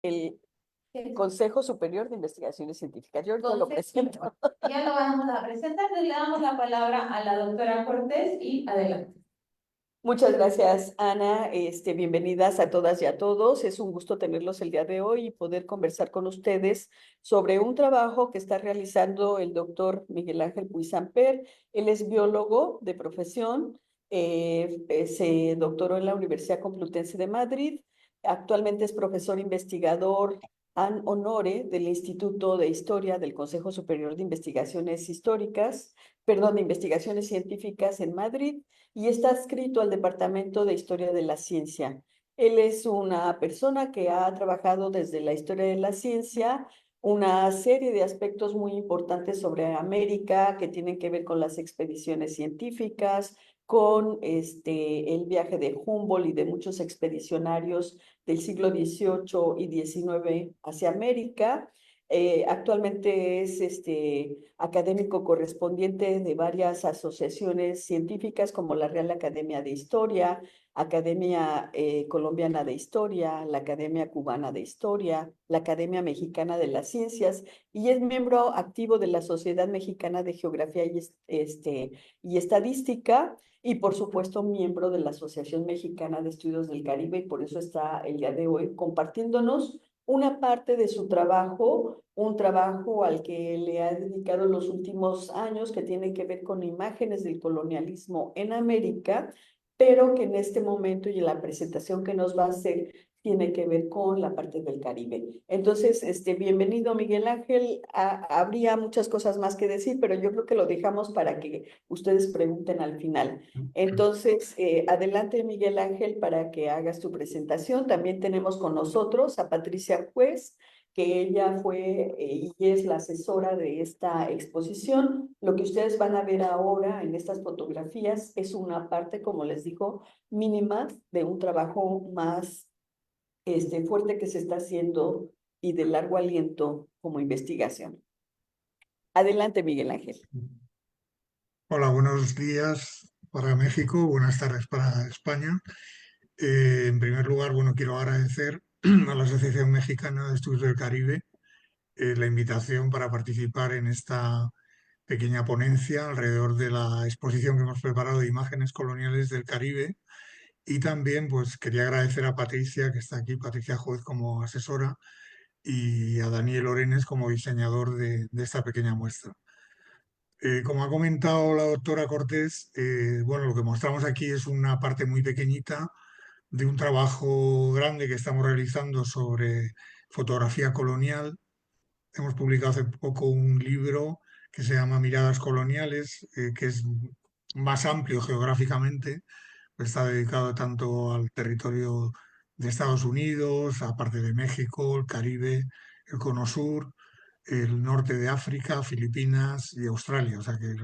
el Consejo Superior de Investigaciones Científicas. Yo ahorita lo presento. Ya lo vamos a presentar, le damos la palabra a la doctora Cortés y adelante. Muchas gracias, Ana. Bienvenidas a todas y a todos. Es un gusto tenerlos el día de hoy y poder conversar con ustedes sobre un trabajo que está realizando el doctor Miguel Ángel Puy-Samper. Él es biólogo de profesión, se doctoró en la Universidad Complutense de Madrid. Actualmente es profesor investigador an honore del Instituto de Historia del Consejo Superior de Investigaciones Históricas, perdón, de Investigaciones Científicas en Madrid, y está adscrito al Departamento de Historia de la Ciencia. Él es una persona que ha trabajado desde la historia de la ciencia una serie de aspectos muy importantes sobre América que tienen que ver con las expediciones científicas, con el viaje de Humboldt y de muchos expedicionarios del siglo XVIII y XIX hacia América. Actualmente es académico correspondiente de varias asociaciones científicas como la Real Academia de Historia, Academia Colombiana de Historia, la Academia Cubana de Historia, la Academia Mexicana de las Ciencias, y es miembro activo de la Sociedad Mexicana de Geografía y Estadística, y por supuesto miembro de la Asociación Mexicana de Estudios del Caribe, y por eso está el día de hoy compartiéndonos una parte de su trabajo, un trabajo al que le ha dedicado los últimos años, que tiene que ver con imágenes del colonialismo en América, pero que en este momento y en la presentación que nos va a hacer tiene que ver con la parte del Caribe. Entonces, bienvenido, Miguel Ángel. Habría muchas cosas más que decir, pero yo creo que lo dejamos para que ustedes pregunten al final. Entonces, adelante, Miguel Ángel, para que hagas tu presentación. También tenemos con nosotros a Patricia Juez, que ella fue y es la asesora de esta exposición. Lo que ustedes van a ver ahora en estas fotografías es una parte, como les digo, mínima de un trabajo más fuerte que se está haciendo y de largo aliento como investigación. Adelante, Miguel Ángel. Hola, buenos días para México, buenas tardes para España. En primer lugar, bueno, quiero agradecer a la Asociación Mexicana de Estudios del Caribe la invitación para participar en esta pequeña ponencia alrededor de la exposición que hemos preparado de imágenes coloniales del Caribe. Y también, pues, quería agradecer a Patricia, que está aquí, Patricia Juez como asesora, y a Daniel Orenes como diseñador de esta pequeña muestra. Como ha comentado la doctora Cortés, bueno, lo que mostramos aquí es una parte muy pequeñita de un trabajo grande que estamos realizando sobre fotografía colonial. Hemos publicado hace poco un libro que se llama Miradas Coloniales, que es más amplio geográficamente, está dedicado tanto al territorio de Estados Unidos, aparte de México, el Caribe, el Cono Sur, el norte de África, Filipinas y Australia, o sea que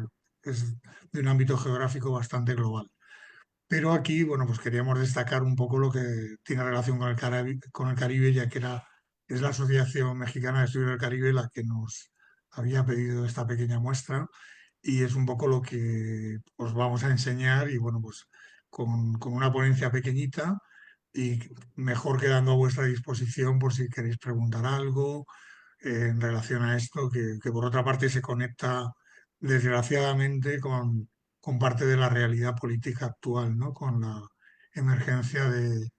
es de un ámbito geográfico bastante global. Pero aquí, bueno, pues queríamos destacar un poco lo que tiene relación con el Caribe, ya que es la Asociación Mexicana de Estudios del Caribe la que nos había pedido esta pequeña muestra y es un poco lo que os vamos a enseñar y bueno, pues con una ponencia pequeñita y mejor quedando a vuestra disposición por si queréis preguntar algo en relación a esto, que por otra parte se conecta desgraciadamente con parte de la realidad política actual, ¿no? Con la emergencia de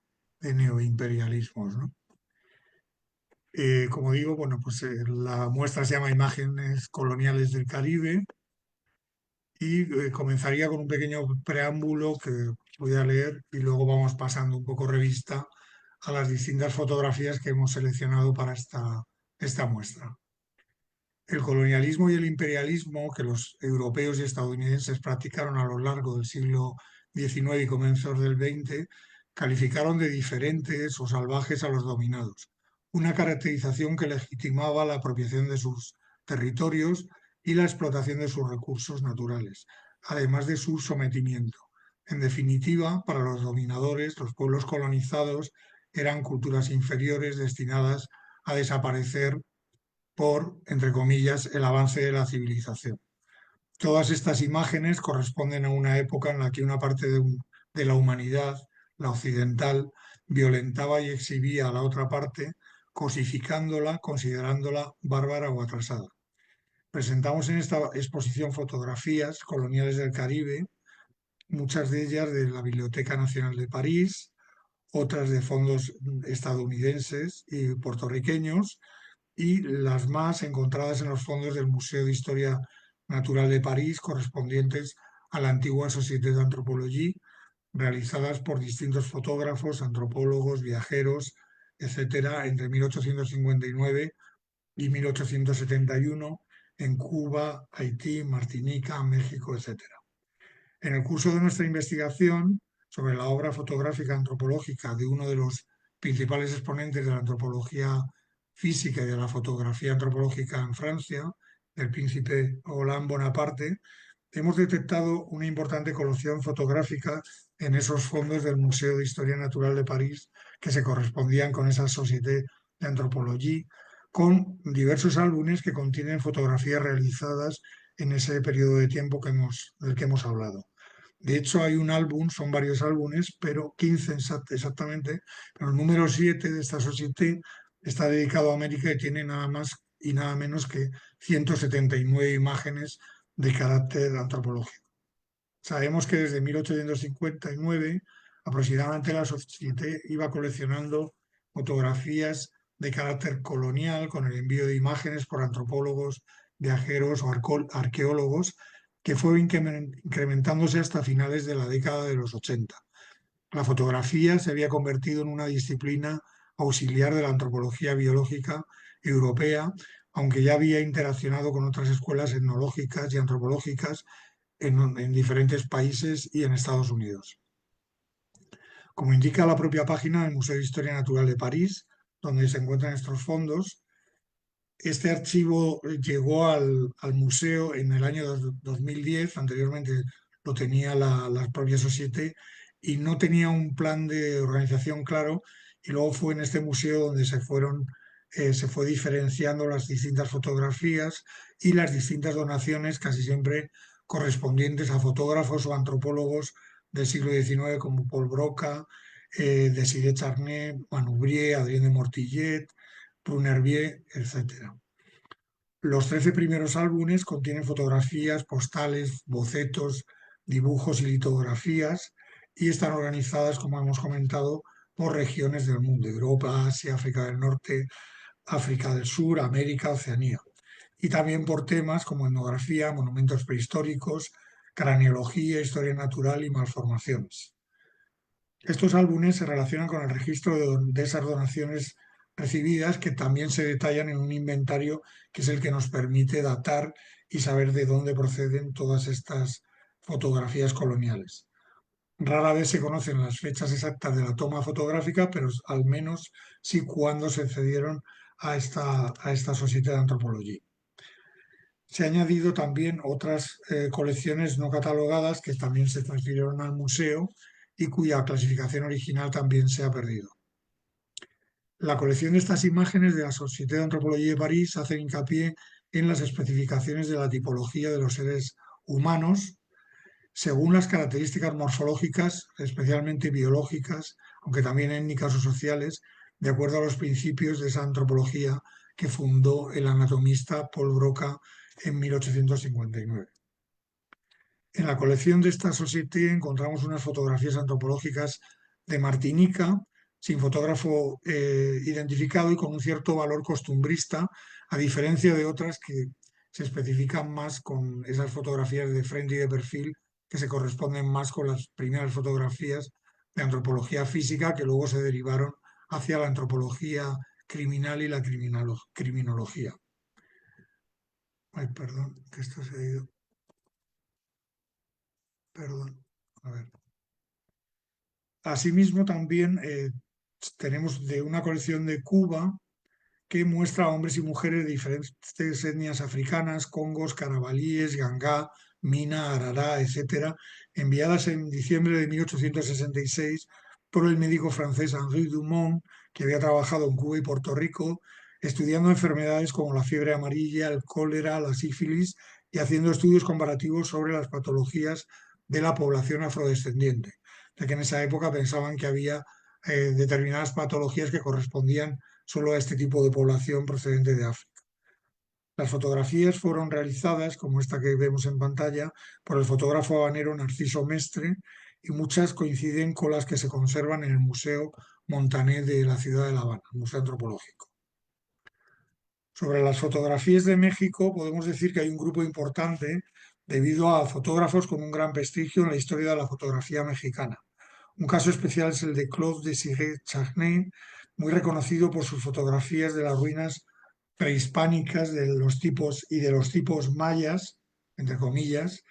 neoimperialismos, ¿no? Como digo, bueno, pues la muestra se llama Imágenes coloniales del Caribe y comenzaría con un pequeño preámbulo que voy a leer y luego vamos pasando un poco revista a las distintas fotografías que hemos seleccionado para esta muestra. El colonialismo y el imperialismo que los europeos y estadounidenses practicaron a lo largo del siglo XIX y comienzos del XX calificaron de diferentes o salvajes a los dominados, una caracterización que legitimaba la apropiación de sus territorios y la explotación de sus recursos naturales, además de su sometimiento. En definitiva, para los dominadores, los pueblos colonizados eran culturas inferiores destinadas a desaparecer por, entre comillas, el avance de la civilización. Todas estas imágenes corresponden a una época en la que una parte de la humanidad, la occidental, violentaba y exhibía a la otra parte cosificándola, considerándola bárbara o atrasada. Presentamos en esta exposición fotografías coloniales del Caribe, muchas de ellas de la Biblioteca Nacional de París, otras de fondos estadounidenses y puertorriqueños, y las más encontradas en los fondos del Museo de Historia Natural de París, correspondientes a la antigua Société d'Anthropologie, realizadas por distintos fotógrafos, antropólogos, viajeros, etcétera, entre 1859 y 1871 en Cuba, Haití, Martinica, México, etcétera. En el curso de nuestra investigación sobre la obra fotográfica antropológica de uno de los principales exponentes de la antropología física y de la fotografía antropológica en Francia, el príncipe Roland Bonaparte, hemos detectado una importante colección fotográfica en esos fondos del Museo de Historia Natural de París que se correspondían con esa Société d'Anthropologie, con diversos álbumes que contienen fotografías realizadas en ese periodo de tiempo del que hemos hablado. De hecho, hay un álbum, son varios álbumes, pero 15 exactamente, pero el número 7 de esta Société está dedicado a América y tiene nada más y nada menos que 179 imágenes de carácter antropológico. Sabemos que desde 1859 aproximadamente la Société iba coleccionando fotografías de carácter colonial con el envío de imágenes por antropólogos, viajeros o arqueólogos, que fue incrementándose hasta finales de la década de los 80. La fotografía se había convertido en una disciplina auxiliar de la antropología biológica europea, aunque ya había interaccionado con otras escuelas etnológicas y antropológicas en diferentes países y en Estados Unidos. Como indica la propia página del Museo de Historia Natural de París, donde se encuentran estos fondos, este archivo llegó al museo en el año 2010, anteriormente lo tenía la propia Société y no tenía un plan de organización claro, y luego fue en este museo donde se fue diferenciando las distintas fotografías y las distintas donaciones, casi siempre correspondientes a fotógrafos o antropólogos del siglo XIX como Paul Broca, Desiré Charnay, Manoubrier, Adrien de Mortillet, Prunervier, etc. Los 13 primeros álbumes contienen fotografías, postales, bocetos, dibujos y litografías y están organizadas, como hemos comentado, por regiones del mundo: Europa, Asia, África del Norte, África del Sur, América, Oceanía. Y también por temas como etnografía, monumentos prehistóricos, craneología, historia natural y malformaciones. Estos álbumes se relacionan con el registro de esas donaciones recibidas, que también se detallan en un inventario que es el que nos permite datar y saber de dónde proceden todas estas fotografías coloniales. Rara vez se conocen las fechas exactas de la toma fotográfica, pero al menos sí cuándo se cedieron a esta Sociedad de Antropología. Se han añadido también otras colecciones no catalogadas que también se transfirieron al museo y cuya clasificación original también se ha perdido. La colección de estas imágenes de la Société d'Anthropologie de París hace hincapié en las especificaciones de la tipología de los seres humanos según las características morfológicas, especialmente biológicas, aunque también étnicas o sociales, de acuerdo a los principios de esa antropología que fundó el anatomista Paul Broca en 1859. En la colección de esta Société encontramos unas fotografías antropológicas de Martinica, sin fotógrafo identificado y con un cierto valor costumbrista, a diferencia de otras que se especifican más con esas fotografías de frente y de perfil que se corresponden más con las primeras fotografías de antropología física que luego se derivaron hacia la antropología criminal y la criminología. Ay, perdón, que esto se ha ido. Perdón, a ver. Asimismo, también tenemos de una colección de Cuba que muestra a hombres y mujeres de diferentes etnias africanas: congos, carabalíes, gangá, mina, arará, etcétera, enviadas en diciembre de 1866 por el médico francés Henri Dumont, que había trabajado en Cuba y Puerto Rico, estudiando enfermedades como la fiebre amarilla, el cólera, la sífilis y haciendo estudios comparativos sobre las patologías de la población afrodescendiente, ya que en esa época pensaban que había determinadas patologías que correspondían solo a este tipo de población procedente de África. Las fotografías fueron realizadas, como esta que vemos en pantalla, por el fotógrafo habanero Narciso Mestre, y muchas coinciden con las que se conservan en el Museo Montané de la ciudad de La Habana, Museo Antropológico. Sobre las fotografías de México, podemos decir que hay un grupo importante debido a fotógrafos con un gran prestigio en la historia de la fotografía mexicana. Un caso especial es el de Claude Désiré Charnay, muy reconocido por sus fotografías de las ruinas prehispánicas de los tipos mayas, entre comillas,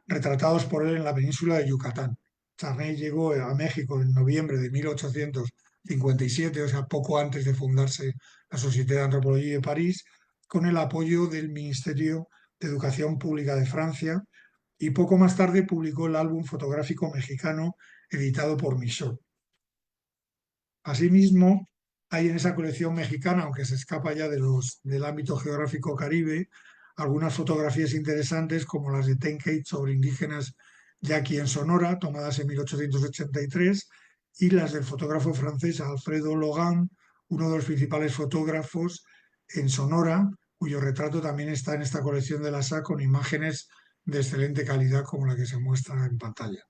retratados por él en la península de Yucatán. Charnay llegó a México en noviembre de 1857, o sea, poco antes de fundarse la Société d'Anthropologie de París, con el apoyo del Ministerio de Educación Pública de Francia, y poco más tarde publicó el álbum fotográfico mexicano editado por Michaud. Asimismo, hay en esa colección mexicana, aunque se escapa ya del ámbito geográfico caribe, algunas fotografías interesantes como las de Tenkate sobre indígenas yaqui en Sonora, tomadas en 1883, y las del fotógrafo francés Alfredo Logan, uno de los principales fotógrafos en Sonora, cuyo retrato también está en esta colección de la SA con imágenes de excelente calidad como la que se muestra en pantalla.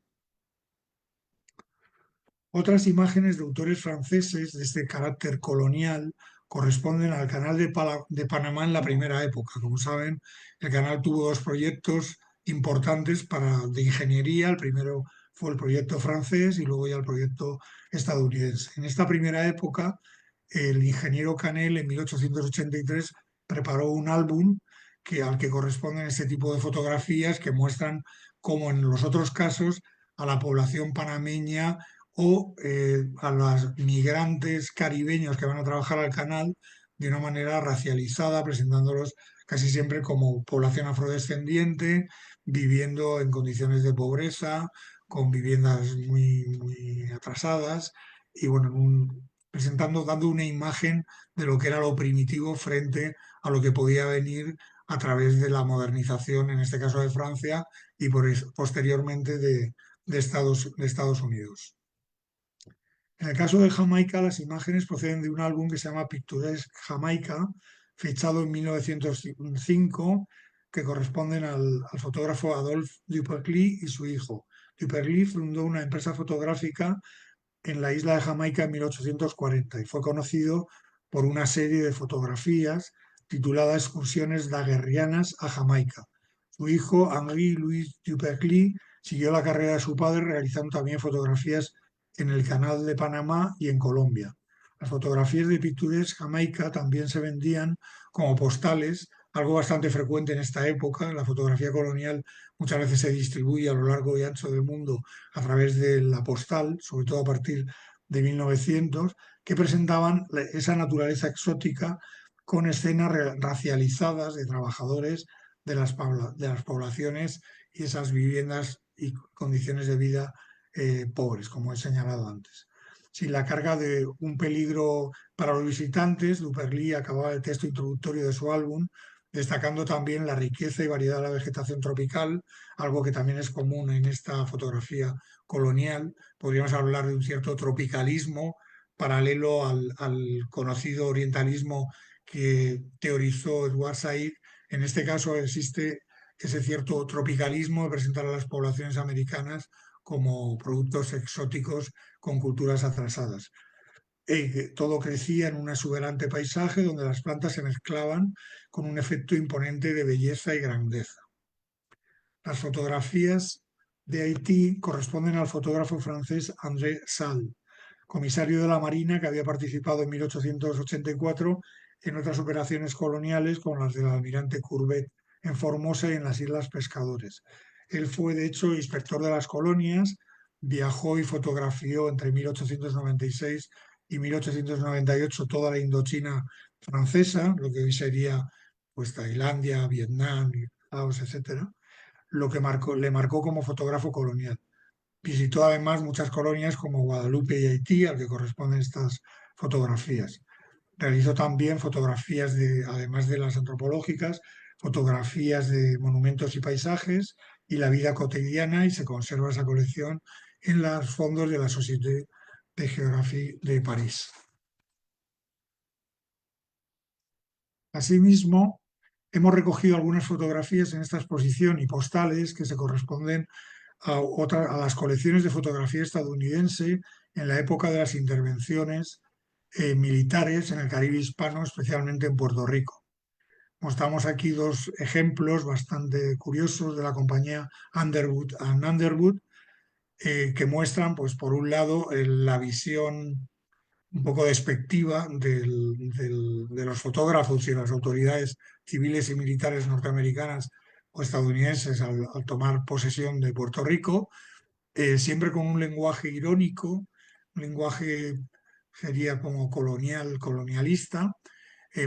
Otras imágenes de autores franceses de este carácter colonial corresponden al Canal de Panamá en la primera época. Como saben, el canal tuvo dos proyectos importantes de ingeniería. El primero fue el proyecto francés y luego ya el proyecto estadounidense. En esta primera época, el ingeniero Canel en 1883 preparó un álbum al que corresponden este tipo de fotografías que muestran cómo en los otros casos a la población panameña o a los migrantes caribeños que van a trabajar al canal de una manera racializada, presentándolos casi siempre como población afrodescendiente, viviendo en condiciones de pobreza, con viviendas muy atrasadas y bueno, dando una imagen de lo que era lo primitivo frente a lo que podía venir a través de la modernización, en este caso de Francia, y posteriormente de Estados Unidos. En el caso de Jamaica, las imágenes proceden de un álbum que se llama Picturesque Jamaica, fechado en 1905, que corresponden al fotógrafo Adolphe Dupercly y su hijo. Dupercly fundó una empresa fotográfica en la isla de Jamaica en 1840 y fue conocido por una serie de fotografías titulada Excursiones daguerrianas a Jamaica. Su hijo, Henri Louis Dupercly, siguió la carrera de su padre realizando también fotografías en el Canal de Panamá y en Colombia. Las fotografías de Pictures Jamaica también se vendían como postales, algo bastante frecuente en esta época. La fotografía colonial muchas veces se distribuye a lo largo y ancho del mundo a través de la postal, sobre todo a partir de 1900, que presentaban esa naturaleza exótica con escenas racializadas de trabajadores de las poblaciones y esas viviendas y condiciones de vida pobres, como he señalado antes. Sin la carga de un peligro para los visitantes, Duperly acababa el texto introductorio de su álbum, destacando también la riqueza y variedad de la vegetación tropical, algo que también es común en esta fotografía colonial. Podríamos hablar de un cierto tropicalismo paralelo al conocido orientalismo que teorizó Edward Said. En este caso existe ese cierto tropicalismo de presentar a las poblaciones americanas como productos exóticos con culturas atrasadas. Todo crecía en un exuberante paisaje donde las plantas se mezclaban con un efecto imponente de belleza y grandeza. Las fotografías de Haití corresponden al fotógrafo francés André Salles, comisario de la Marina que había participado en 1884 en otras operaciones coloniales como las del almirante Courbet en Formosa y en las Islas Pescadores. Él fue, de hecho, inspector de las colonias, viajó y fotografió entre 1896 y 1898 toda la Indochina francesa, lo que hoy sería pues, Tailandia, Vietnam, Laos, etc., lo que le marcó como fotógrafo colonial. Visitó además muchas colonias como Guadalupe y Haití, al que corresponden estas fotografías. Realizó también fotografías, además de las antropológicas, fotografías de monumentos y paisajes y la vida cotidiana, y se conserva esa colección en los fondos de la Société de Géographie de París. Asimismo, hemos recogido algunas fotografías en esta exposición y postales que se corresponden a las colecciones de fotografía estadounidense en la época de las intervenciones militares en el Caribe hispano, especialmente en Puerto Rico. Mostramos aquí dos ejemplos bastante curiosos de la compañía Underwood and Underwood, que muestran, pues, por un lado, la visión un poco despectiva de los fotógrafos y las autoridades civiles y militares norteamericanas o estadounidenses al tomar posesión de Puerto Rico, siempre con un lenguaje irónico, un lenguaje sería como colonialista.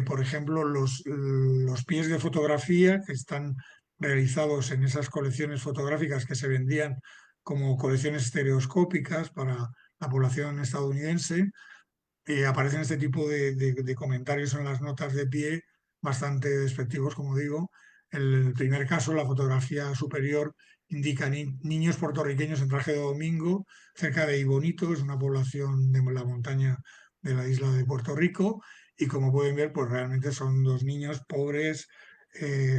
Por ejemplo, los pies de fotografía que están realizados en esas colecciones fotográficas que se vendían como colecciones estereoscópicas para la población estadounidense, aparecen este tipo de comentarios en las notas de pie bastante despectivos, como digo. El primer caso, la fotografía superior, indica niños puertorriqueños en traje de domingo cerca de Ibonito, es una población de la montaña de la isla de Puerto Rico, y como pueden ver, pues realmente son dos niños pobres,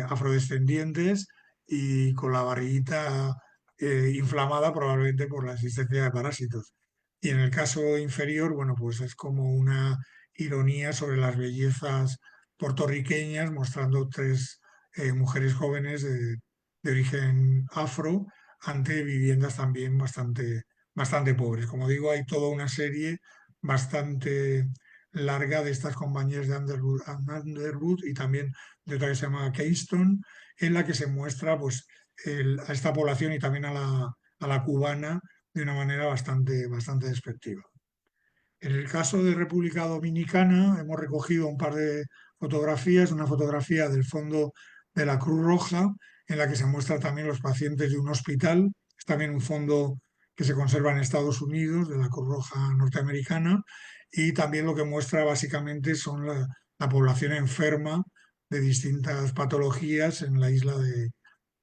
afrodescendientes y con la barriguita inflamada probablemente por la existencia de parásitos. Y en el caso inferior, bueno, pues es como una ironía sobre las bellezas puertorriqueñas, mostrando tres mujeres jóvenes de origen afro ante viviendas también bastante pobres. Como digo, hay toda una serie bastante larga de estas compañías de Underwood y también de otra que se llama Keystone, en la que se muestra, pues, a esta población y también a la cubana de una manera bastante despectiva. En el caso de República Dominicana hemos recogido un par de fotografías, una fotografía del fondo de la Cruz Roja, en la que se muestra también los pacientes de un hospital, es también un fondo que se conserva en Estados Unidos, de la Cruz Roja norteamericana, y también lo que muestra básicamente son la población enferma de distintas patologías en la isla de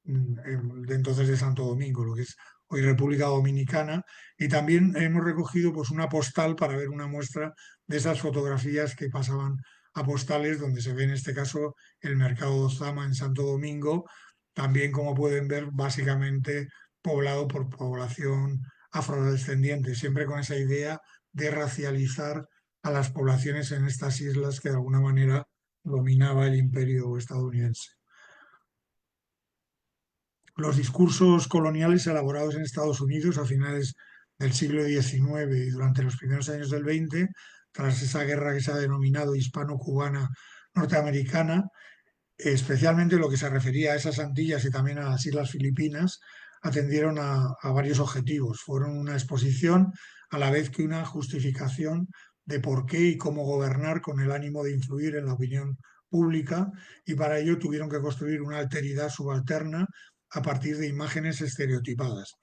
entonces de Santo Domingo, lo que es hoy República Dominicana, y también hemos recogido, pues, una postal para ver una muestra de esas fotografías que pasaban a postales, donde se ve en este caso el mercado Zama en Santo Domingo, también, como pueden ver, básicamente poblado por población afrodescendiente, siempre con esa idea de racializar a las poblaciones en estas islas que de alguna manera dominaba el imperio estadounidense. Los discursos coloniales elaborados en Estados Unidos a finales del siglo XIX y durante los primeros años del XX, tras esa guerra que se ha denominado hispano-cubana norteamericana, especialmente lo que se refería a esas Antillas y también a las Islas Filipinas, atendieron a varios objetivos. Fueron una exposición a la vez que una justificación de por qué y cómo gobernar con el ánimo de influir en la opinión pública, y para ello tuvieron que construir una alteridad subalterna a partir de imágenes estereotipadas.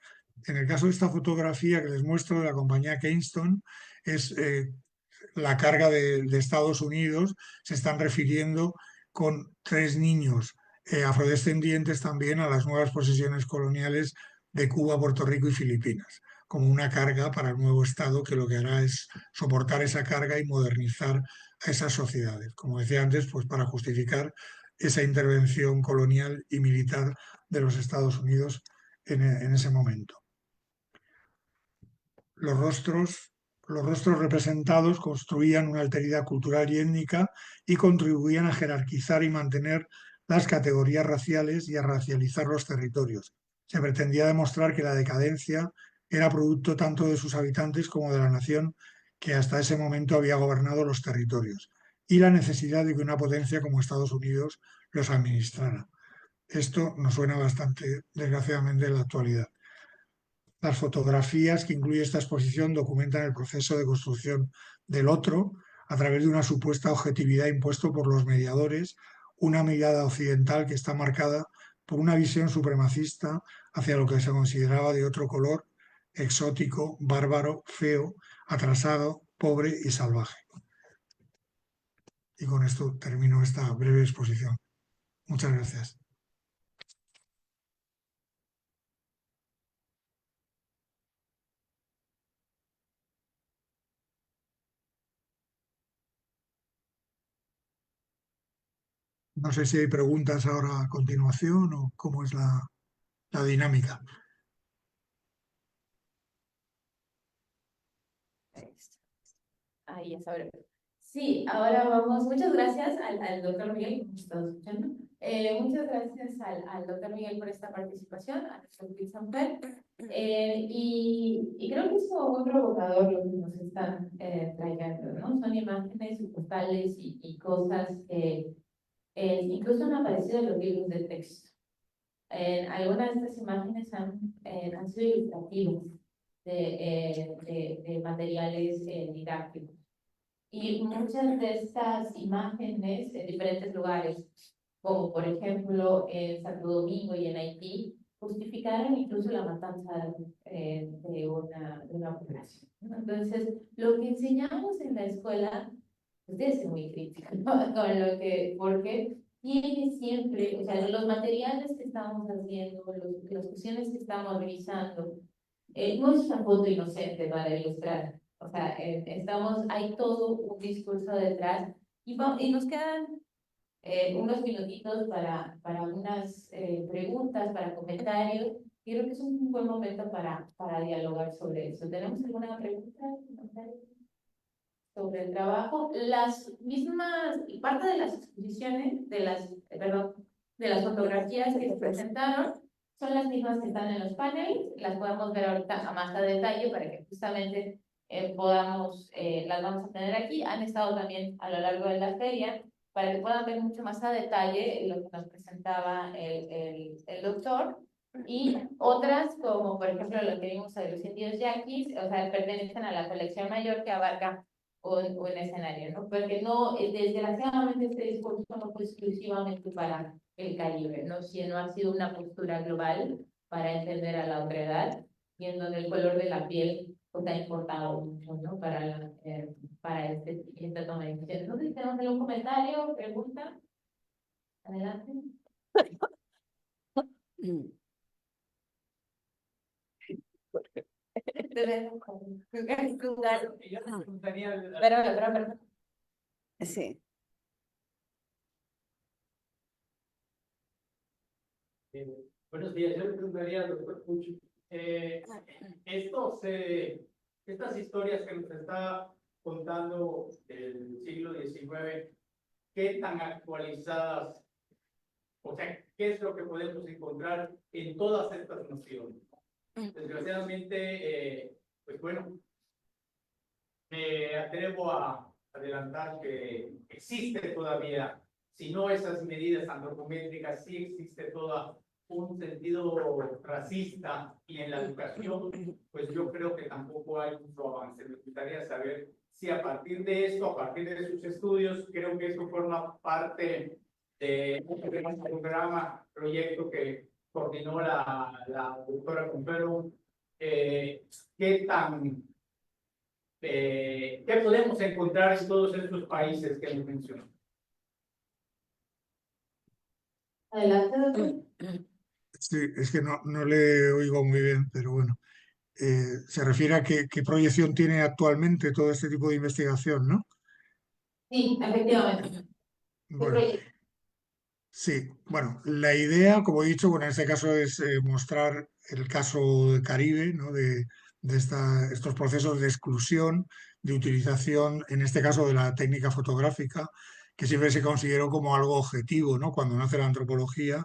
En el caso de esta fotografía que les muestro de la compañía Keystone, es la carga de Estados Unidos, se están refiriendo con tres niños afrodescendientes también a las nuevas posesiones coloniales de Cuba, Puerto Rico y Filipinas, como una carga para el nuevo Estado que lo que hará es soportar esa carga y modernizar a esas sociedades. Como decía antes, pues para justificar esa intervención colonial y militar de los Estados Unidos en ese momento. Los rostros representados construían una alteridad cultural y étnica y contribuían a jerarquizar y mantener las categorías raciales y a racializar los territorios. Se pretendía demostrar que la decadencia era producto tanto de sus habitantes como de la nación que hasta ese momento había gobernado los territorios, y la necesidad de que una potencia como Estados Unidos los administrara. Esto nos suena bastante, desgraciadamente, en la actualidad. Las fotografías que incluye esta exposición documentan el proceso de construcción del otro a través de una supuesta objetividad impuesto por los mediadores, una mirada occidental que está marcada por una visión supremacista hacia lo que se consideraba de otro color, exótico, bárbaro, feo, atrasado, pobre y salvaje. Y con esto termino esta breve exposición. Muchas gracias. No sé si hay preguntas ahora a continuación o cómo es la dinámica. Ahí es ahora. Sí, ahora vamos. Muchas gracias al doctor Miguel, que nos está escuchando. Muchas gracias al doctor Miguel por esta participación, a nuestro Luis Sanfer. Y creo que es como muy provocador lo que nos están trayendo, ¿no? Son imágenes y postales y cosas que incluso han aparecido en los libros de texto. Algunas de estas imágenes han sido ilustrativas de materiales didácticos. Y muchas de estas imágenes en diferentes lugares, como por ejemplo en Santo Domingo y en Haití, justificaron incluso la matanza de una población, ¿no? Entonces, lo que enseñamos en la escuela, pues debe ser muy crítico, ¿no? Con lo que, porque tiene siempre, o sea, los materiales que estamos haciendo, las cuestiones que estamos revisando, no es una foto inocente para ilustrar. O sea, hay todo un discurso detrás y nos quedan unos minutitos para unas preguntas, para comentarios. Y creo que es un buen momento para dialogar sobre eso. ¿Tenemos alguna pregunta, comentario sobre el trabajo? Las mismas, parte de las exposiciones, perdón, de las fotografías que se presentaron, son las mismas que están en los paneles. Las podemos ver ahorita a más a detalle para que justamente las vamos a tener aquí. Han estado también a lo largo de la feria para que puedan ver mucho más a detalle lo que nos presentaba el doctor. Y otras, como por ejemplo lo que vimos de los indios yaquis, o sea, pertenecen a la colección mayor que abarca un escenario, ¿no? Porque no, desgraciadamente este discurso no fue exclusivamente para el Caribe, ¿no? Sino ha sido una postura global para entender a la otra edad y en donde el color de la piel pues, ha importado mucho, ¿no? Para esta toma de decisiones. No sé si tenemos algún comentario, pregunta. Adelante. Pero. Sí. Buenos días, yo le preguntaría al doctor Puch, estas historias que nos está contando del siglo XIX, ¿qué tan actualizadas, o sea, qué es lo que podemos encontrar en todas estas nociones? Desgraciadamente, pues bueno, me atrevo a adelantar que existe todavía, si no esas medidas antropométricas, sí existe toda un sentido racista y en la educación, pues yo creo que tampoco hay mucho avance. Me gustaría saber si a partir de esto, a partir de sus estudios, creo que esto forma parte de un programa, proyecto que coordinó la doctora Consuelo. ¿Qué podemos encontrar en todos estos países que hemos mencionado? Adelante, doctor. Sí, es que no le oigo muy bien, pero bueno. Se refiere a qué proyección tiene actualmente todo este tipo de investigación, ¿no? Sí, efectivamente. Bueno, sí, bueno, la idea, como he dicho, bueno, en este caso es mostrar el caso del Caribe, ¿no? De estos procesos de exclusión, de utilización, en este caso de la técnica fotográfica, que siempre se consideró como algo objetivo, ¿no? Cuando nace la antropología,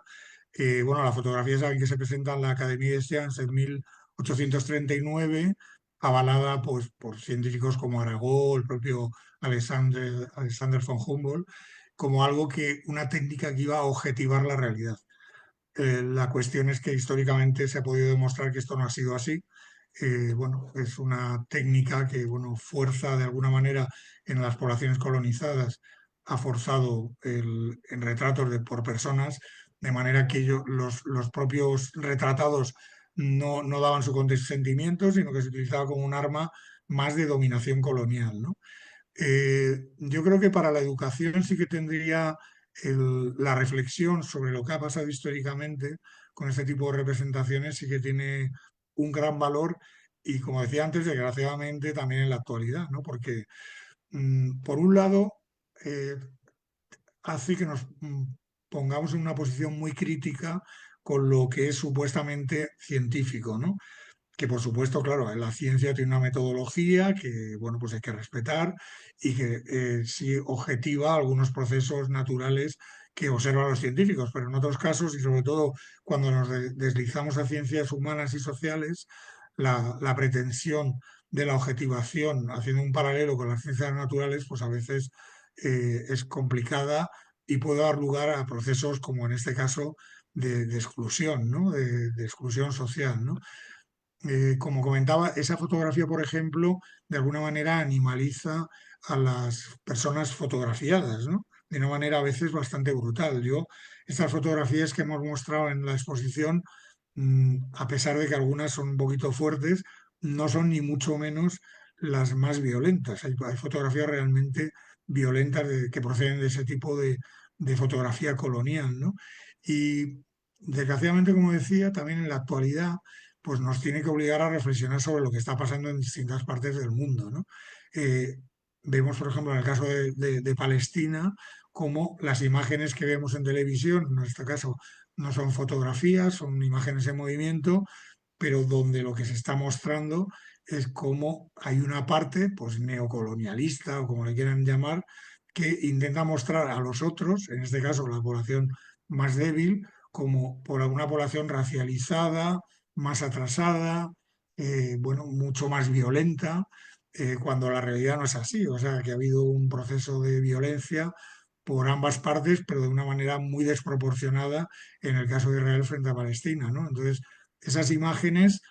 bueno, la fotografía es algo que se presenta en la Academia de Sciences en 1839, avalada pues, por científicos como Arago, el propio Alexander von Humboldt, como algo una técnica que iba a objetivar la realidad. La cuestión es que históricamente se ha podido demostrar que esto no ha sido así. Bueno, es una técnica que, bueno, fuerza de alguna manera en las poblaciones colonizadas, ha forzado en retratos por personas, de manera que los propios retratados no daban su consentimiento, sino que se utilizaba como un arma más de dominación colonial, ¿no? Yo creo que para la educación sí que tendría la reflexión sobre lo que ha pasado históricamente con este tipo de representaciones, sí que tiene un gran valor y, como decía antes, desgraciadamente también en la actualidad, ¿no? Porque, por un lado, hace que nos pongamos en una posición muy crítica con lo que es supuestamente científico, ¿no? Que por supuesto, claro, la ciencia tiene una metodología que, bueno, pues hay que respetar y que sí objetiva algunos procesos naturales que observan los científicos, pero en otros casos, y sobre todo cuando nos deslizamos a ciencias humanas y sociales, la pretensión de la objetivación, haciendo un paralelo con las ciencias naturales, pues a veces es complicada y puede dar lugar a procesos como en este caso de exclusión, ¿no? De exclusión social, ¿no? Como comentaba, esa fotografía, por ejemplo, de alguna manera animaliza a las personas fotografiadas, ¿no? De una manera a veces bastante brutal. Estas fotografías que hemos mostrado en la exposición, a pesar de que algunas son un poquito fuertes, no son ni mucho menos las más violentas. Hay fotografías realmente violentas que proceden de ese tipo de fotografía colonial, ¿no? Y desgraciadamente, como decía, también en la actualidad pues nos tiene que obligar a reflexionar sobre lo que está pasando en distintas partes del mundo, ¿no? Eh, Vemos, por ejemplo, en el caso de Palestina, cómo las imágenes que vemos en televisión, en este caso, no son fotografías, son imágenes en movimiento, pero donde lo que se está mostrando es cómo hay una parte, pues neocolonialista o como le quieran llamar, que intenta mostrar a los otros, en este caso la población más débil, como por una población racializada, más atrasada, bueno, mucho más violenta, cuando la realidad no es así. O sea, que ha habido un proceso de violencia por ambas partes, pero de una manera muy desproporcionada en el caso de Israel frente a Palestina, ¿no? Entonces, esas imágenes,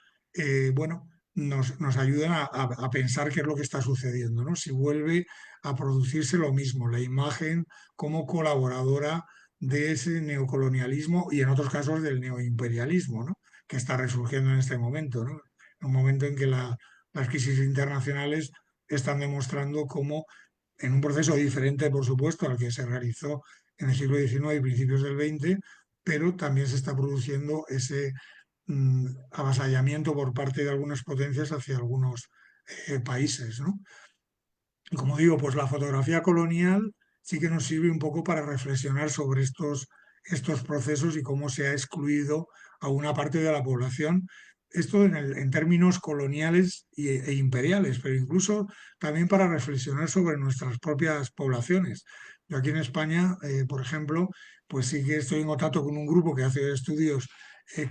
bueno, nos ayudan a pensar qué es lo que está sucediendo, ¿no? Si vuelve a producirse lo mismo, la imagen como colaboradora de ese neocolonialismo y en otros casos del neoimperialismo, ¿no? Que está resurgiendo en este momento, ¿no? En un momento en que las crisis internacionales están demostrando cómo, en un proceso diferente, por supuesto, al que se realizó en el siglo XIX y principios del XX, pero también se está produciendo ese avasallamiento por parte de algunas potencias hacia algunos países, ¿no? Y como digo, pues la fotografía colonial sí que nos sirve un poco para reflexionar sobre estos procesos y cómo se ha excluido a una parte de la población. Esto en términos coloniales e imperiales, pero incluso también para reflexionar sobre nuestras propias poblaciones. Yo aquí en España, por ejemplo, pues sí que estoy en contacto con un grupo que hace estudios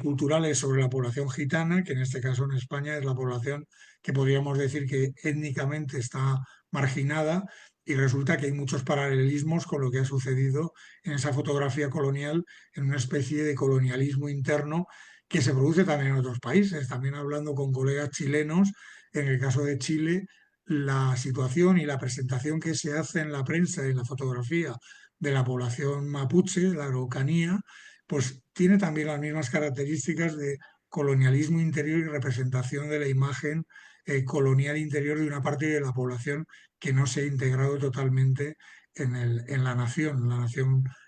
culturales sobre la población gitana, que en este caso en España es la población que podríamos decir que étnicamente está marginada, y resulta que hay muchos paralelismos con lo que ha sucedido en esa fotografía colonial, en una especie de colonialismo interno que se produce también en otros países. También hablando con colegas chilenos, en el caso de Chile, la situación y la presentación que se hace en la prensa y en la fotografía de la población mapuche, la Araucanía, pues tiene también las mismas características de colonialismo interior y representación de la imagen colonial interior de una parte de la población que no se ha integrado totalmente en la nación,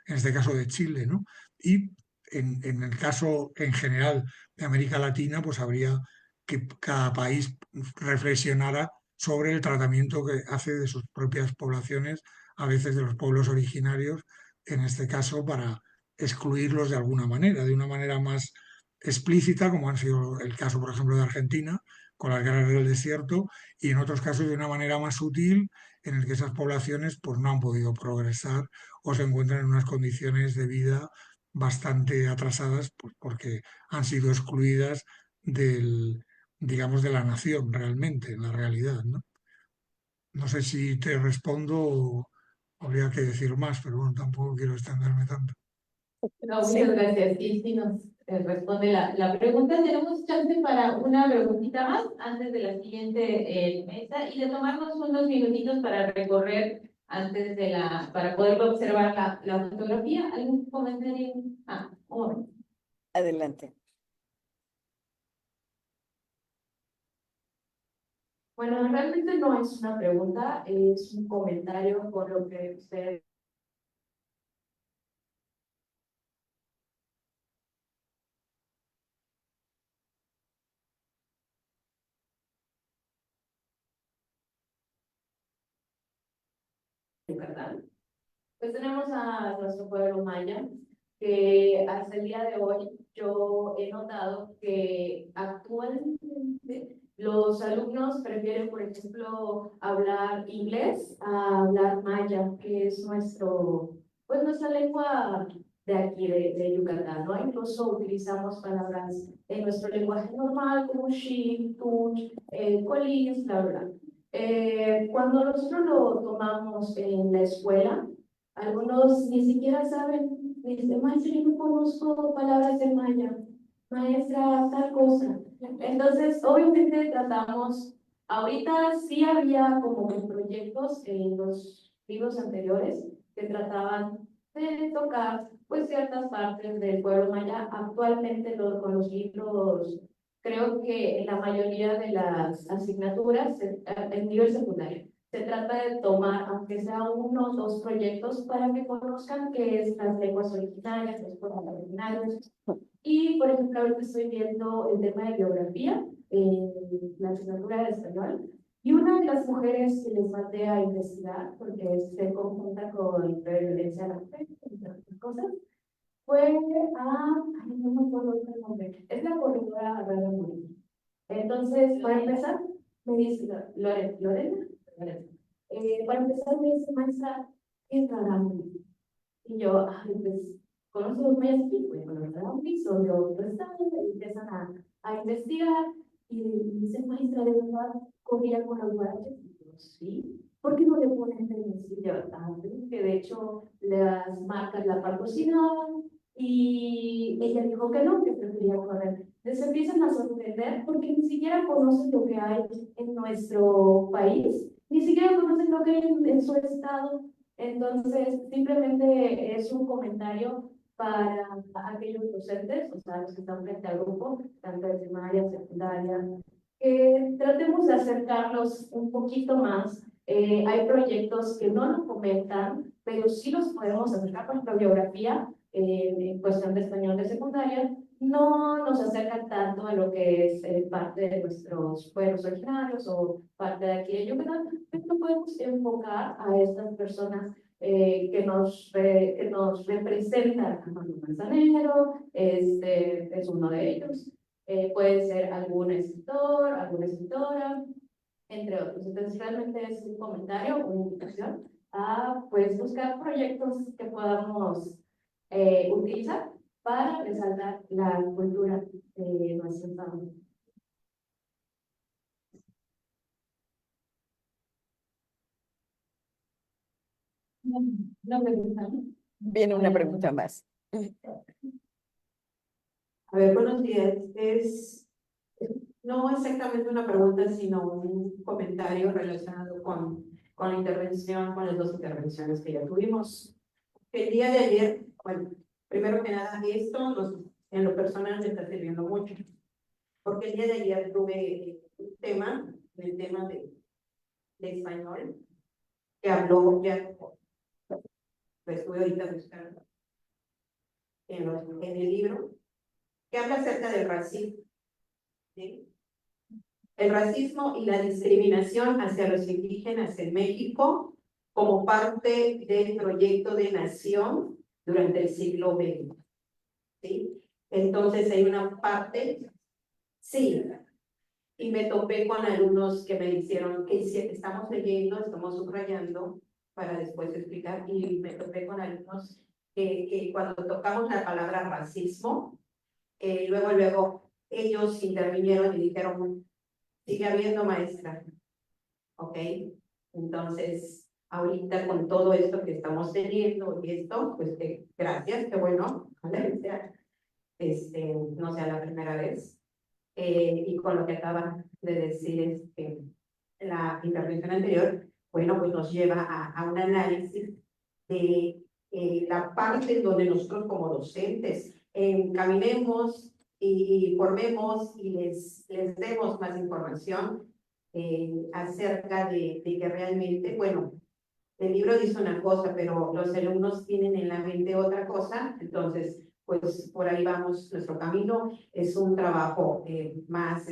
en este caso de Chile, ¿no? Y en el caso en general de América Latina, pues habría que cada país reflexionara sobre el tratamiento que hace de sus propias poblaciones, a veces de los pueblos originarios, en este caso para excluirlos de alguna manera, de una manera más explícita, como han sido el caso, por ejemplo, de Argentina, con las guerras del desierto, y en otros casos de una manera más sutil, en el que esas poblaciones pues, no han podido progresar o se encuentran en unas condiciones de vida bastante atrasadas pues, porque han sido excluidas digamos, de la nación realmente, en la realidad, ¿no? No sé si te respondo o habría que decir más, pero bueno, tampoco quiero extenderme tanto. No, Sí, muchas gracias. Sí, nos responde la pregunta. Tenemos chance para una preguntita más antes de la siguiente mesa y de tomarnos unos minutitos para recorrer antes de para poder observar la fotografía. ¿Algún comentario? Un adelante. Bueno, realmente no es una pregunta, es un comentario con lo que usted Yucatán. Pues tenemos a nuestro pueblo maya, que hasta el día de hoy yo he notado que actualmente los alumnos prefieren, por ejemplo, hablar inglés a hablar maya, que es pues nuestra lengua de aquí, de Yucatán, ¿no? Incluso utilizamos palabras en nuestro lenguaje normal como she, tú, colins, bla, bla. Cuando nosotros lo tomamos en la escuela, algunos ni siquiera saben, dicen, maestra, yo no conozco palabras de maya, maestra, tal cosa. Entonces, obviamente tratamos, ahorita sí había como que proyectos en los libros anteriores que trataban de tocar pues ciertas partes del pueblo maya. Actualmente con los libros, creo que en la mayoría de las asignaturas, en nivel secundario, se trata de tomar, aunque sea uno o dos proyectos, para que conozcan qué es las lenguas originarias, los pueblos originarios. Y, por ejemplo, ahorita estoy viendo el tema de biografía en la asignatura de español. Y una de las mujeres que les mandé a investigar, porque se conjunta con violencia a la mujer, entre otras cosas, fue ay, no me acuerdo el nombre, es la corredora Rara Murillo. Entonces, para empezar, me dice Lorena, para empezar me dice, maestra, ¿qué es Rara Murillo? Y yo, ay, pues, conozco los mayas aquí, pues, con los Rarámuris, son de otro estado, y empiezan a investigar, y dice, maestra, ¿de verdad comía con los guaraches? Y yo, sí. ¿Por qué no le ponen feminicidio? Que de hecho las marcas la patrocinaban, y ella dijo que no, que prefería correr. Les empiezan a sorprender porque ni siquiera conocen lo que hay en nuestro país, ni siquiera conocen lo que hay en su estado. Entonces, simplemente es un comentario para aquellos docentes, o sea, los que están frente al grupo, tanto de primaria, secundaria, que tratemos de acercarlos un poquito más. Hay proyectos que no nos comentan, pero sí los podemos acercar. Por ejemplo, biografía, en cuestión de español de secundaria, no nos acercan tanto a lo que es parte de nuestros pueblos originarios o parte de aquí de Yucatán, pero podemos enfocar a estas personas que nos representan. Manuel Manzanero es uno de ellos. Puede ser algún escritor, alguna escritora, entre otros. Entonces, realmente es un comentario, una invitación a pues, buscar proyectos que podamos utilizar para resaltar la cultura de nuestro estado. No me gusta. Viene una pregunta más. A ver, buenos días. No exactamente una pregunta, sino un comentario relacionado con la intervención, con las dos intervenciones que ya tuvimos. El día de ayer, bueno, primero que nada, esto en lo personal me está sirviendo mucho, porque el día de ayer tuve un tema, el tema de español, que habló ya, lo estuve ahorita buscando en el libro, que habla acerca del racismo, ¿sí? El racismo y la discriminación hacia los indígenas en México como parte del proyecto de nación durante el siglo XX. ¿Sí? Entonces hay una parte, sí, y me topé con alumnos que me dijeron que estamos leyendo, estamos subrayando para después explicar, y me topé con alumnos que cuando tocamos la palabra racismo, luego ellos intervinieron y dijeron, sigue habiendo, maestra, ¿ok? Entonces, ahorita con todo esto que estamos teniendo y esto, pues gracias, qué bueno, ¿vale? No sea la primera vez. Y con lo que acaba de decir la intervención anterior, bueno, pues nos lleva a un análisis de la parte donde nosotros como docentes caminemos y formemos y les demos más información acerca de que realmente, bueno, el libro dice una cosa, pero los alumnos tienen en la mente otra cosa. Entonces, pues por ahí vamos, nuestro camino es un trabajo más,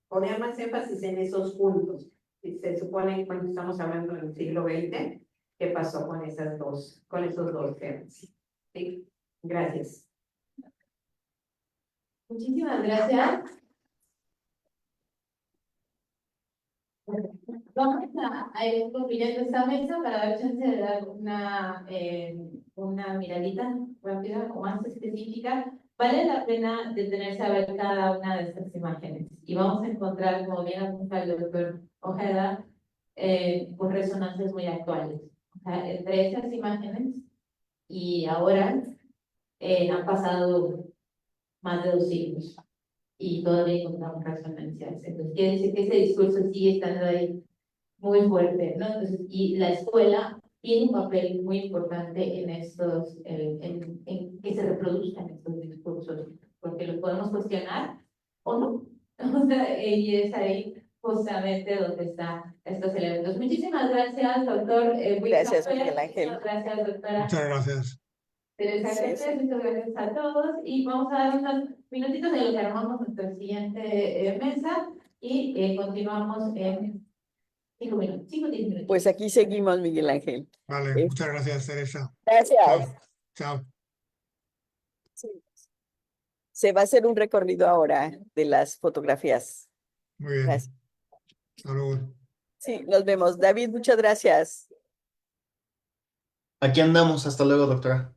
poner más énfasis en esos puntos. Se supone, cuando estamos hablando del siglo XX, ¿qué pasó con esos dos temas? Sí, gracias. Muchísimas gracias. Vamos a ir concluyendo esta mesa para dar chance de dar una miradita rápida o más específica. Vale la pena detenerse a ver cada una de estas imágenes y vamos a encontrar, como bien apunta el doctor Ojeda, pues resonancias muy actuales. O sea, entre esas imágenes y ahora han pasado más de 2 siglos y todavía encontramos resonancias. Entonces, quiere decir que ese discurso sigue estando ahí muy fuerte, ¿no? Entonces, y la escuela tiene un papel muy importante en estos, en que se reproduzcan estos discursos, porque los podemos cuestionar o no. O sea, y es ahí justamente donde están estos elementos. Muchísimas gracias, doctor Gracias, Huizape. Miguel Ángel. Muchas gracias, doctora Muchas gracias. Teresa Sí, Cortés. sí. Muchas gracias a todos. Y vamos a dar unos minutitos en lo que armamos nuestra siguiente mesa y continuamos en 5 minutos, 5 o 10 minutos. Pues aquí seguimos, Miguel Ángel. Vale, Eh, muchas gracias, Teresa. Gracias. Chao. Chao. Sí. Se va a hacer un recorrido ahora de las fotografías. Muy bien. Gracias. Hasta luego. Sí, nos vemos. David, muchas gracias. Aquí andamos, hasta luego, doctora.